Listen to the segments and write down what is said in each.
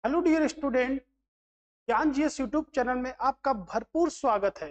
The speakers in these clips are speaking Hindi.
हेलो डियर स्टूडेंट, ज्ञान जीएस यूट्यूब चैनल में आपका भरपूर स्वागत है।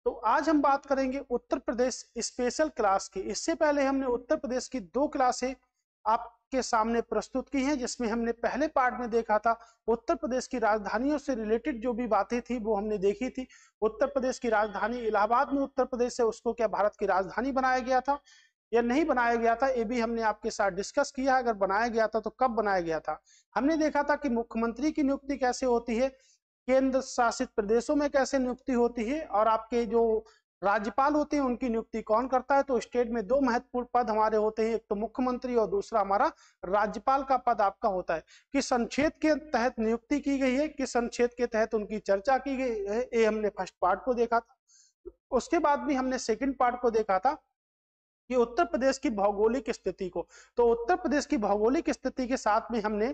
तो आज हम बात करेंगे उत्तर प्रदेश स्पेशल क्लास की। इससे पहले हमने उत्तर प्रदेश की दो क्लासें आपके सामने प्रस्तुत की हैं, जिसमें हमने पहले पार्ट में देखा था उत्तर प्रदेश की राजधानियों से रिलेटेड जो भी बातें थी वो हमने देखी थी। उत्तर प्रदेश की राजधानी इलाहाबाद में उत्तर प्रदेश है, उसको क्या भारत की राजधानी बनाया गया था या नहीं बनाया गया था, ये भी हमने आपके साथ डिस्कस किया। अगर बनाया गया था तो कब बनाया गया था। हमने देखा था कि मुख्यमंत्री की नियुक्ति कैसे होती है, केंद्र शासित प्रदेशों में कैसे नियुक्ति होती है, और आपके जो राज्यपाल होते हैं उनकी नियुक्ति कौन करता है। तो स्टेट में दो महत्वपूर्ण पद हमारे होते हैं, एक तो मुख्यमंत्री और दूसरा हमारा राज्यपाल का पद आपका होता है। किस अनुच्छेद के तहत नियुक्ति की गई है, किस अनुच्छेद के तहत उनकी चर्चा की गई है, ये हमने फर्स्ट पार्ट को देखा था। उसके बाद भी हमने सेकंड पार्ट को देखा था कि उत्तर प्रदेश की भौगोलिक स्थिति को। तो उत्तर प्रदेश की भौगोलिक स्थिति के साथ में हमने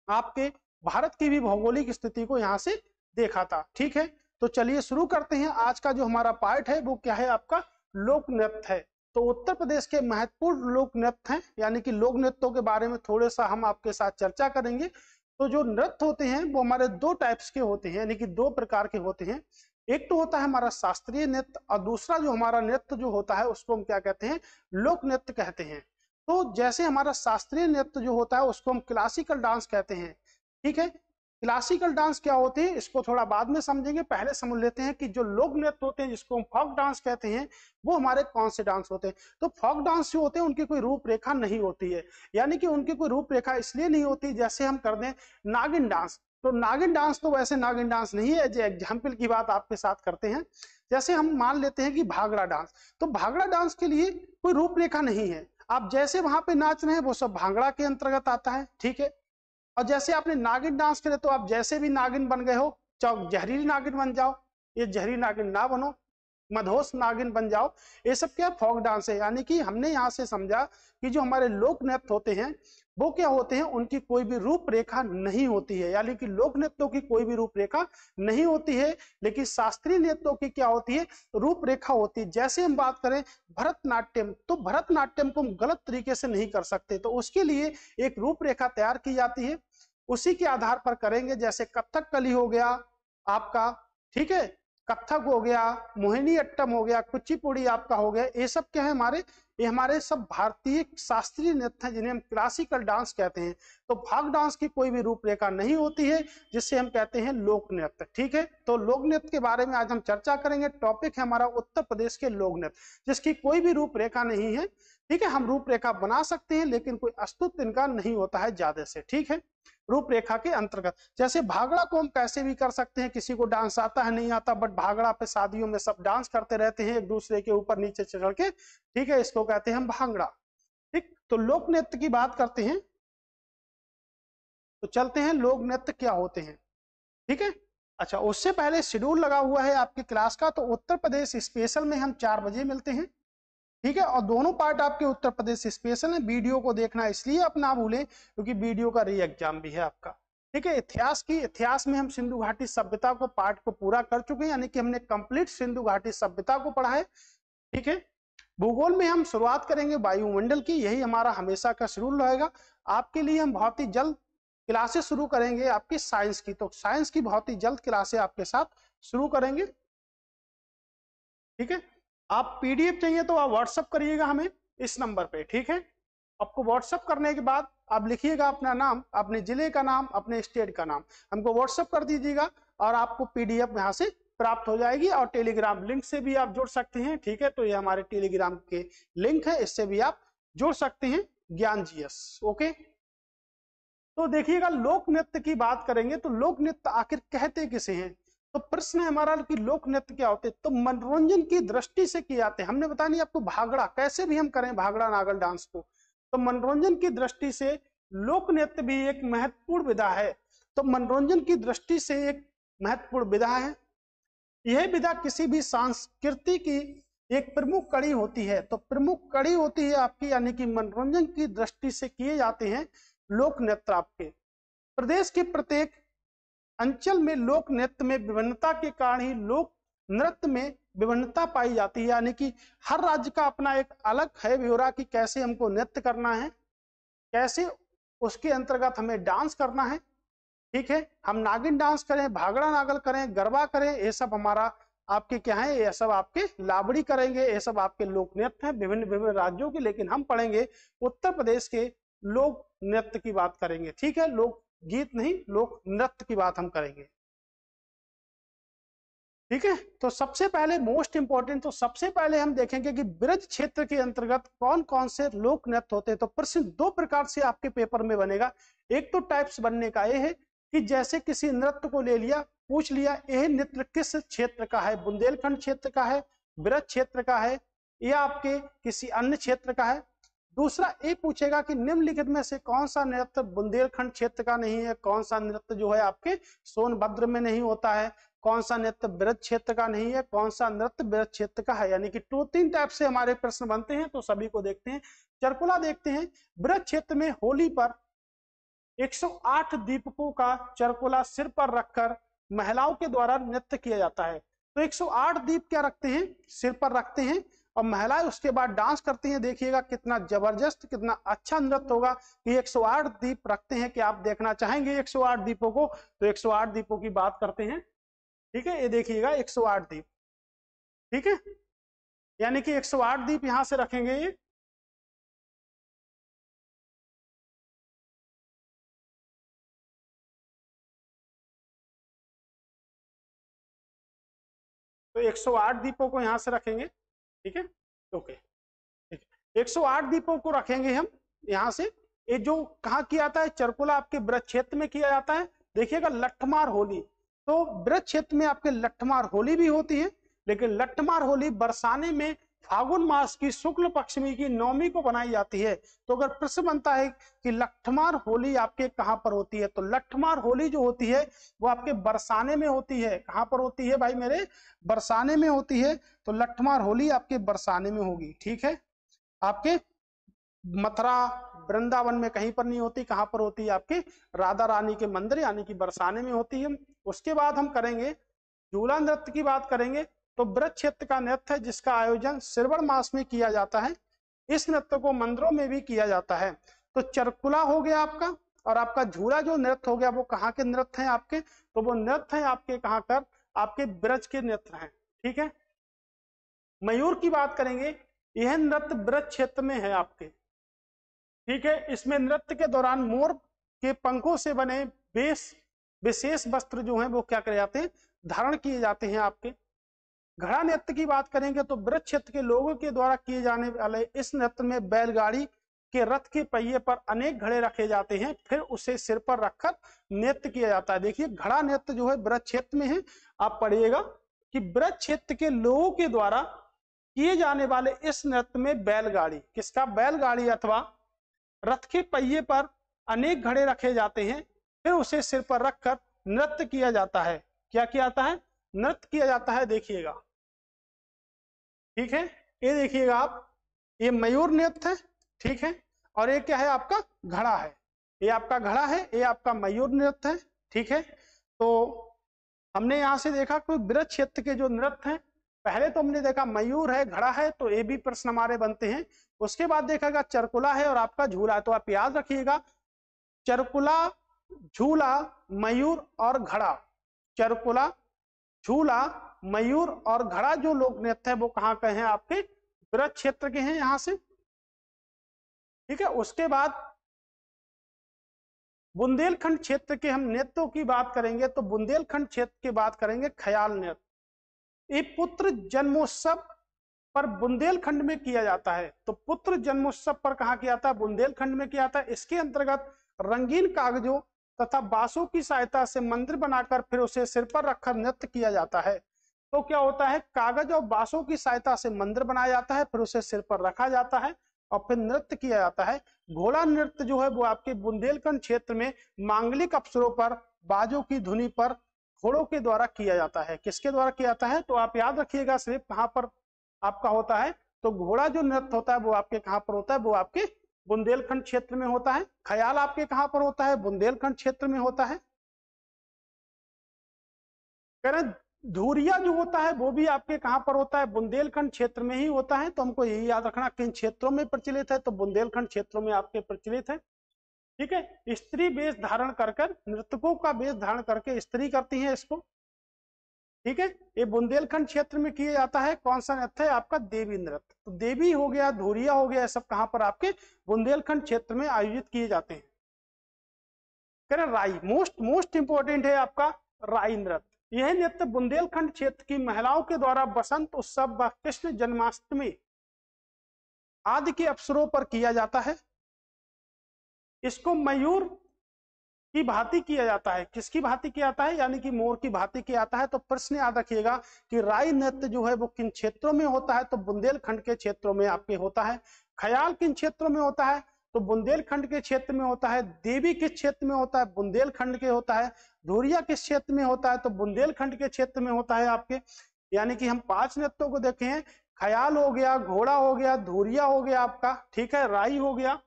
आपके भारत की भी भौगोलिक स्थिति को यहाँ से देखा था। ठीक है, तो चलिए शुरू करते हैं। आज का जो हमारा पार्ट है वो क्या है, आपका लोक नृत्य है। तो उत्तर प्रदेश के महत्वपूर्ण लोक नृत्य हैं, यानी कि लोक नृत्यों के बारे में थोड़ा सा हम आपके साथ चर्चा करेंगे। तो जो नृत्य होते हैं वो हमारे दो टाइप्स के होते हैं, यानी कि दो प्रकार के होते हैं। एक तो होता है हमारा शास्त्रीय नृत्य, और दूसरा जो हमारा नृत्य जो होता है उसको हम क्या कहते हैं, लोक नृत्य कहते हैं। तो जैसे हमारा शास्त्रीय नृत्य जो होता है उसको हम क्लासिकल डांस कहते हैं। ठीक है, क्लासिकल डांस क्या होते हैं इसको थोड़ा बाद में समझेंगे। पहले समझ लेते हैं कि जो लोक नृत्य होते हैं जिसको हम फोक डांस कहते हैं वो हमारे कौन से डांस होते हैं। तो फोक डांस जो होते हैं उनकी कोई रूपरेखा नहीं होती है, यानी कि उनकी कोई रूपरेखा इसलिए नहीं होती जैसे हम कर दें नागिन डांस। तो नागिन डांस तो वैसे नागिन डांस नहीं है, जो एग्जाम्पल की बात आपके साथ करते हैं। जैसे हम मान लेते हैं कि भांगड़ा डांस, तो भांगड़ा डांस के लिए कोई रूपरेखा नहीं है। आप जैसे वहां पे नाच रहे हैं वो सब भांगड़ा के अंतर्गत आता है। ठीक है, और जैसे आपने नागिन डांस करे तो आप जैसे भी नागिन बन गए हो, चाहे जहरीली नागिन बन जाओ, ये जहरीली नागिन ना बनो, मधोस नागिन बन जाओ, ये सब क्या फोक डांस है। यानी कि हमने यहाँ से समझा कि जो हमारे लोक नृत्य होते हैं वो क्या होते हैं, उनकी कोई भी रूपरेखा नहीं होती है, यानी कि लोक नृत्यों की कोई भी रूपरेखा नहीं होती है। लेकिन शास्त्रीय नृत्यों की क्या होती है, रूपरेखा होती है। जैसे हम बात करें भरतनाट्यम, तो भरतनाट्यम को हम गलत तरीके से नहीं कर सकते, तो उसके लिए एक रूपरेखा तैयार की जाती है, उसी के आधार पर करेंगे। जैसे कथकली हो गया आपका, ठीक है, कथक हो गया, मोहिनी अट्टम हो गया, कुचिपुड़ी आपका हो गया, ये सब क्या है हमारे, ये हमारे सब भारतीय शास्त्रीय नृत्य हैं जिन्हें हम क्लासिकल डांस कहते हैं। तो भाग डांस की कोई भी रूपरेखा नहीं होती है, जिससे हम कहते हैं लोक नृत्य। ठीक है, तो लोक नृत्य के बारे में आज हम चर्चा करेंगे। टॉपिक है हमारा उत्तर प्रदेश के लोक नृत्य, जिसकी कोई भी रूपरेखा नहीं है। ठीक है, हम रूपरेखा बना सकते हैं लेकिन कोई अस्तित्व इनका नहीं होता है ज्यादा से। ठीक है, रूपरेखा के अंतर्गत। जैसे भांगड़ा को हम कैसे भी कर सकते हैं, किसी को डांस आता है नहीं आता, बट भांगड़ा पे शादियों में सब डांस करते रहते हैं एक दूसरे के ऊपर नीचे चढ़ के। ठीक है, इसको कहते हैं हम भांगड़ा। ठीक, तो लोक नृत्य की बात करते हैं, तो चलते हैं लोक नृत्य क्या होते हैं। ठीक है, अच्छा उससे पहले शेड्यूल लगा हुआ है आपकी क्लास का। तो उत्तर प्रदेश स्पेशल में हम 4 बजे मिलते हैं। ठीक है, और दोनों पार्ट आपके उत्तर प्रदेश स्पेशल है। वीडियो को देखना इसलिए आप ना भूलें क्योंकि वीडियो का री एग्जाम भी है आपका। ठीक है, इतिहास में हम सिंधु घाटी सभ्यता को पार्ट को पूरा कर चुके हैं, यानी कि हमने कंप्लीट सिंधु घाटी सभ्यता को पढ़ा है। ठीक है, भूगोल में हम शुरुआत करेंगे वायुमंडल की, यही हमारा हमेशा का शेड्यूल रहेगा। आपके लिए हम बहुत ही जल्द क्लासेस शुरू करेंगे आपकी साइंस की, तो साइंस की बहुत ही जल्द क्लासेस आपके साथ शुरू करेंगे। ठीक है, आप पीडीएफ चाहिए तो आप व्हाट्सअप करिएगा हमें इस नंबर पे। ठीक है, आपको व्हाट्सअप करने के बाद आप लिखिएगा अपना नाम, अपने जिले का नाम, अपने स्टेट का नाम, हमको व्हाट्सअप कर दीजिएगा और आपको पीडीएफ यहाँ से प्राप्त हो जाएगी। और टेलीग्राम लिंक से भी आप जुड़ सकते हैं। ठीक है, तो ये हमारे टेलीग्राम के लिंक है, इससे भी आप जुड़ सकते हैं, ज्ञान जीएस। ओके, तो देखिएगा लोक नृत्य की बात करेंगे तो लोक नृत्य आखिर कहते किसे हैं। तो प्रश्न है हमारा कि लोक नृत्य क्या होते हैं, तो मनोरंजन की दृष्टि से किए जाते हैं। हमने बताया नहीं आपको भांगड़ा कैसे भी हम करें, भांगड़ा नागल डांस को, तो मनोरंजन की दृष्टि से लोक नृत्य भी एक महत्वपूर्ण विधा है। तो मनोरंजन की दृष्टि से एक महत्वपूर्ण विधा है। यह विधा किसी भी संस्कृति की एक प्रमुख कड़ी होती है। तो प्रमुख कड़ी होती है आपकी, यानी कि मनोरंजन की दृष्टि से किए जाते हैं लोक नृत्य। आपके प्रदेश के प्रत्येक अंचल में लोक नृत्य में विभिन्नता के कारण ही लोक नृत्य में विभिन्नता पाई जाती है, यानी कि हर राज्य का अपना एक अलग है ब्यौरा कि कैसे हमको नृत्य करना है, कैसे उसके अंतर्गत हमें डांस करना है। ठीक है, हम नागिन डांस करें, भागड़ा नागल करें, गरबा करें, ये सब हमारा आपके क्या है, ये सब आपके लावड़ी करेंगे, ये सब आपके लोक नृत्य हैं विभिन्न विभिन्न राज्यों के। लेकिन हम पढ़ेंगे उत्तर प्रदेश के लोक नृत्य की बात करेंगे। ठीक है, लोक गीत नहीं, लोक नृत्य की बात हम करेंगे। ठीक है, तो सबसे पहले मोस्ट इंपॉर्टेंट, तो सबसे पहले हम देखेंगे कि ब्रज क्षेत्र के अंतर्गत कौन कौन से लोक नृत्य होते हैं। तो प्रश्न दो प्रकार से आपके पेपर में बनेगा। एक तो टाइप्स बनने का ये है कि जैसे किसी नृत्य को ले लिया, पूछ लिया यह नृत्य किस क्षेत्र का है, बुंदेलखंड क्षेत्र का है, ब्रज क्षेत्र का है, या आपके किसी अन्य क्षेत्र का है। दूसरा ये पूछेगा कि निम्नलिखित में से कौन सा नृत्य बुंदेलखंड क्षेत्र का नहीं है, कौन सा नृत्य जो है आपके सोनभद्र में नहीं होता है, कौन सा नृत्य ब्रज क्षेत्र का नहीं है, कौन सा नृत्य ब्रज क्षेत्र का है। यानी कि तीन टाइप से हमारे प्रश्न बनते हैं। तो सभी को देखते हैं। चरकुला देखते हैं। ब्रज क्षेत्र में होली पर 108 दीपकों का चरकुला सिर पर रखकर महिलाओं के द्वारा नृत्य किया जाता है। तो 108 दीप क्या रखते हैं, सिर पर रखते हैं, और महिलाएं उसके बाद डांस करती हैं। देखिएगा कितना जबरदस्त, कितना अच्छा नृत्य होगा कि 108 दीप रखते हैं। कि आप देखना चाहेंगे 108 दीपों को, तो 108 दीपों की बात करते हैं। ठीक है, ये देखिएगा 108 दीप। ठीक है, यानी कि 108 दीप यहां से रखेंगे ये। तो 108 दीपों को यहां से रखेंगे। ठीक है, ओके, ठीक है, 108 दीपों को रखेंगे हम यहां से। ये जो कहाँ किया जाता है, चरकुला आपके ब्रज क्षेत्र में किया जाता है। देखिएगा लठमार होली, तो ब्रज क्षेत्र में आपके लठमार होली भी होती है। लेकिन लठमार होली बरसाने में फागुन मास की शुक्ल पक्षमी की नवमी को बनाई जाती है। तो अगर प्रश्न बनता है कि लठमार होली आपके कहां पर होती है, तो लठमार होली जो होती है वो आपके बरसाने में होती है। कहां पर होती है भाई मेरे, बरसाने में होती है। तो लठमार होली आपके बरसाने में होगी। ठीक है, आपके मथुरा वृंदावन में कहीं पर नहीं होती। कहां पर होती है, आपके राधा रानी के मंदिर यानी कि बरसाने में होती है। उसके बाद हम करेंगे झूला नृत्य की बात करेंगे। तो ब्रज क्षेत्र का नृत्य है जिसका आयोजन श्रावण मास में किया जाता है। इस नृत्य को मंदिरों में भी किया जाता है। तो चरकुला हो गया आपका, और आपका झूला जो नृत्य हो गया वो कहाँ के नृत्य हैं आपके, तो वो नृत्य है आपके कहाँ कर, आपके ब्रज के नृत्य हैं। ठीक है, मयूर की बात करेंगे। यह नृत्य ब्रज क्षेत्र में है आपके। ठीक है, इसमें नृत्य के दौरान मोर के पंखों से बने विशेष वस्त्र जो हैं वो क्या करे जाते हैं, धारण किए जाते हैं आपके। घड़ा नृत्य की बात करेंगे तो ब्रज क्षेत्र के लोगों के द्वारा किए जाने वाले इस नृत्य में बैलगाड़ी के रथ के पहिए पर अनेक घड़े रखे जाते हैं, फिर उसे सिर पर रखकर नृत्य किया जाता है। देखिए घड़ा नृत्य जो है ब्रज क्षेत्र में है। आप पढ़िएगा कि ब्रज क्षेत्र के लोगों के द्वारा किए जाने वाले इस नृत्य में बैलगाड़ी, किसका, बैलगाड़ी अथवा रथ के पहिए पर अनेक घड़े रखे जाते हैं, फिर उसे सिर पर रखकर नृत्य किया जाता है। क्या किया जाता है, नृत्य किया जाता है। देखिएगा, ठीक है, ये देखिएगा आप, ये मयूर नृत्य है। ठीक है, और ये क्या है, आपका घड़ा है। ये आपका घड़ा है, ये आपका मयूर नृत्य है। ठीक है, तो हमने यहां से देखा कोई ब्रज क्षेत्र के जो नृत्य हैं, पहले तो हमने देखा मयूर है, घड़ा है, तो ये भी प्रश्न हमारे बनते हैं। उसके बाद देखा गया चरकुला है और आपका झूला है। तो आप याद रखिएगा चरकुला, झूला, मयूर और घड़ा। चरकुला, झूला, मयूर और घड़ा जो लोक नृत्य है वो कहाँ के हैं, आपके ब्रज क्षेत्र के हैं यहां से। ठीक है, उसके बाद बुंदेलखंड क्षेत्र के हम नृत्यों की बात करेंगे। तो बुंदेलखंड क्षेत्र की बात करेंगे ख्याल नृत्य। ये पुत्र जन्मोत्सव पर बुंदेलखंड में किया जाता है। तो पुत्र जन्मोत्सव पर कहा किया जाता है, बुंदेलखंड में किया जाता है। इसके अंतर्गत रंगीन कागजों तथा बांसों की सहायता से मंदिर बनाकर फिर उसे सिर पर रखकर नृत्य किया जाता है। तो क्या होता है, कागज और बांसों की सहायता से मंदिर बनाया जाता है, फिर उसे सिर पर रखा जाता है और फिर नृत्य किया जाता है। घोड़ा नृत्य जो है वो आपके बुंदेलखंड क्षेत्र में मांगलिक अवसरों पर बाजों की धुनी पर घोड़ों के द्वारा किया जाता है। किसके द्वारा किया जाता है, तो आप याद रखिएगा सिर्फ कहां पर आपका होता है। तो घोड़ा जो नृत्य होता है वो आपके कहां पर होता है, वो आपके बुंदेलखंड क्षेत्र में होता है। ख्याल आपके कहां पर होता है, बुंदेलखंड क्षेत्र में होता है। कह रहे धुरिया जो होता है वो भी आपके कहां पर होता है, बुंदेलखंड क्षेत्र में ही होता है। तो हमको यही याद रखना किन क्षेत्रों में प्रचलित है, तो बुंदेलखंड क्षेत्रों में आपके प्रचलित है। ठीक है, स्त्री वेश धारण कर कर, नृतकों का वेश धारण करके स्त्री करती है इसको। ठीक है, ये बुंदेलखंड क्षेत्र में किया जाता है। कौन सा नृत्य है आपका? देवी नृत्य। तो देवी हो गया, धुरिया हो गया, सब कहां पर? आपके बुंदेलखंड क्षेत्र में आयोजित किए जाते हैं। राई मोस्ट इंपोर्टेंट है आपका राई नृत्य। यह नृत्य बुंदेलखंड क्षेत्र की महिलाओं के द्वारा बसंत उत्सव व कृष्ण जन्माष्टमी आदि के अवसरों पर किया जाता है। इसको मयूर की भांति किया जाता है। किसकी भांति किया जाता है? यानी कि मोर की भांति किया जाता है। तो प्रश्न याद रखिएगा कि राई नृत्य जो है वो किन क्षेत्रों में होता है? तो बुंदेलखंड के क्षेत्रों में आपके होता है। ख्याल किन क्षेत्रों में होता है? तो बुंदेलखंड के क्षेत्र में होता है। देवी किस क्षेत्र में होता है? बुंदेलखंड के होता है। धुरिया किस क्षेत्र में होता है? तो बुंदेलखंड के क्षेत्र में होता है आपके। यानी कि हम 5 नृत्यों को देखे हैं। ख्याल हो गया, घोड़ा हो गया, धुरिया हो गया आपका, ठीक है, राई हो गया,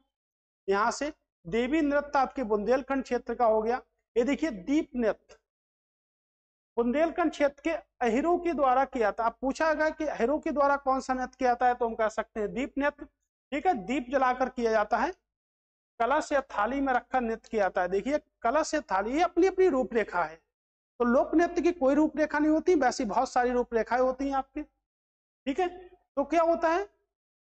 यहां से देवी नृत्य आपके बुंदेलखंड क्षेत्र का हो गया। ये देखिए दीप नृत्य बुंदेलखंड क्षेत्र के अहिरों के द्वारा किया था। अब पूछा गया कि अहिरों के द्वारा कौन सा नृत्य किया जाता है? तो हम कह सकते हैं दीप नृत्य। ठीक है, दीप जलाकर किया जाता है। कलश या थाली में रखकर नृत्य किया जाता है। देखिए कलश या थाली, ये अपनी अपनी रूपरेखा है। तो लोक नृत्य की कोई रूपरेखा नहीं होती, वैसी बहुत सारी रूपरेखाएं होती हैं आपकी। ठीक है, तो क्या होता है?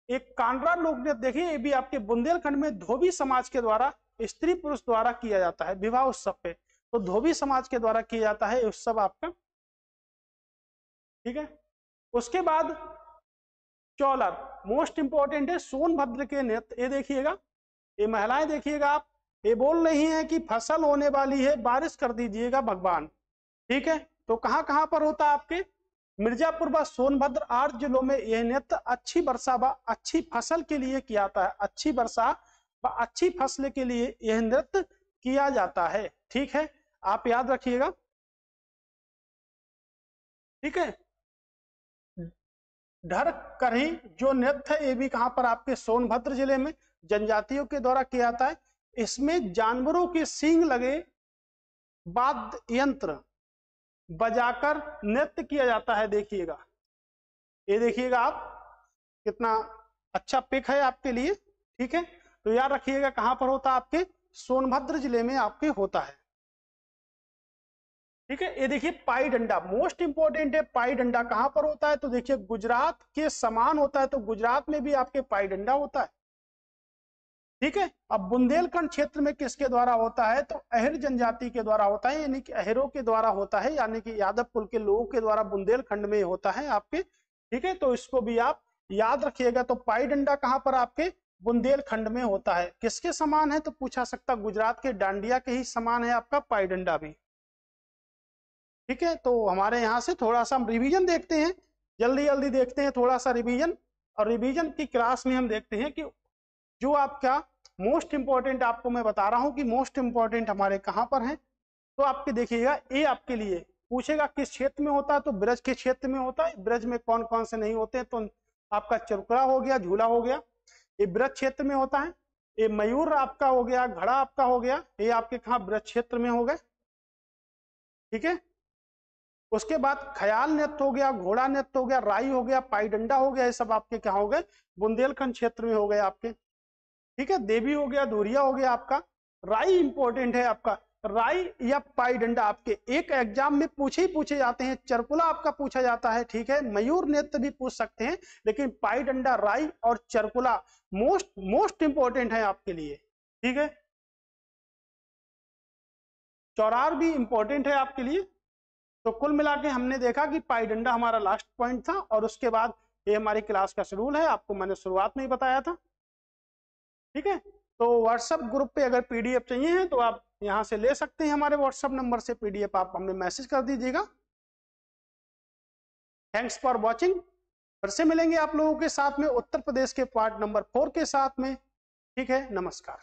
एक कांडरा लोक नृत्य देखिए, ये भी आपके बुंदेलखंड में धोबी समाज के द्वारा, स्त्री पुरुष द्वारा किया जाता है विवाह उत्सव पे। तो धोबी समाज के द्वारा किया जाता है उत्सव आपका। ठीक है, उसके बाद चौलर मोस्ट इंपोर्टेंट है, सोनभद्र के नृत्य। ये देखिएगा, ये महिलाएं देखिएगा आप, ये बोल रही हैं कि फसल होने वाली है, बारिश कर दीजिएगा भगवान। ठीक है, तो कहां कहां पर होता है? आपके मिर्जापुर व सोनभद्र 8 जिलों में यह नृत्य अच्छी वर्षा व अच्छी फसल के लिए किया जाता है। अच्छी वर्षा व अच्छी फसल के लिए यह नृत्य किया जाता है। ठीक है, आप याद रखिएगा। ठीक है, ढर करही जो नृत्य है, ये भी कहां पर? आपके सोनभद्र जिले में जनजातियों के द्वारा किया जाता है। इसमें जानवरों के सींग लगे वाद्य यंत्र बजाकर नृत्य किया जाता है। देखिएगा, ये देखिएगा आप, कितना अच्छा पिक है आपके लिए। ठीक है, तो याद रखिएगा कहां पर होता है? आपके सोनभद्र जिले में आपके होता है। ठीक है, ये देखिए पाई डंडा मोस्ट इंपोर्टेंट है। पाई डंडा कहां पर होता है? तो देखिए गुजरात के समान होता है, तो गुजरात में भी आपके पाई डंडा होता है। ठीक है, अब बुंदेलखंड क्षेत्र में किसके द्वारा होता है? तो अहिर जनजाति के द्वारा होता है, यानी कि अहिरों के द्वारा होता है, यानी कि यादव कुल के लोगों के द्वारा बुंदेलखंड में होता है आपके। ठीक है, तो इसको भी आप याद रखिएगा। तो पाई डंडा कहां पर? आपके बुंदेलखंड में होता है। किसके समान है? तो पूछा सकता, गुजरात के डांडिया के ही समान है आपका पाई डंडा भी। ठीक है, तो हमारे यहाँ से थोड़ा सा हम रिवीजन देखते हैं, जल्दी जल्दी देखते हैं थोड़ा सा रिवीजन। और रिवीजन की क्लास में हम देखते हैं कि जो आपका मोस्ट इंपोर्टेंट, आपको मैं बता रहा हूं कि मोस्ट इंपोर्टेंट हमारे कहां पर हैं। तो आपके देखिएगा, ए आपके लिए पूछेगा किस क्षेत्र में होता है? तो ब्रज के क्षेत्र में होता है। ब्रज में कौन कौन से नहीं होते? तो आपका चरकुरा हो गया, झूला हो गया, ये ब्रज क्षेत्र में होता है। ये मयूर आपका हो गया, घड़ा आपका हो गया, ये आपके कहा? ब्रज क्षेत्र में हो गए। ठीक है, उसके बाद ख्याल नृत्य हो गया, घोड़ा नृत्य हो गया, राई हो गया, पाई डंडा हो गया, ये सब आपके क्या हो गए? बुंदेलखंड क्षेत्र में हो गए आपके। ठीक है, देवी हो गया, धुरिया हो गया आपका। राई इंपॉर्टेंट है आपका। राई या पाई डंडा आपके एक एग्जाम में पूछे जाते हैं। चरकुला आपका पूछा जाता है। ठीक है, मयूर नृत्य भी पूछ सकते हैं, लेकिन पाई डंडा, राई और चरकुला मोस्ट इंपॉर्टेंट है आपके लिए। ठीक है, चौरार भी इंपॉर्टेंट है आपके लिए। तो कुल मिला के हमने देखा कि पाई डंडा हमारा लास्ट पॉइंट था, और उसके बाद ये हमारी क्लास का शेड्यूल है, आपको मैंने शुरुआत में ही बताया था। ठीक है, तो व्हाट्सएप ग्रुप पे अगर पीडीएफ चाहिए है तो आप यहां से ले सकते हैं, हमारे व्हाट्सएप नंबर से पीडीएफ आप हमें मैसेज कर दीजिएगा। Thanks for watching. फिर से मिलेंगे आप लोगों के साथ में उत्तर प्रदेश के पार्ट नंबर 4 के साथ में। ठीक है, नमस्कार।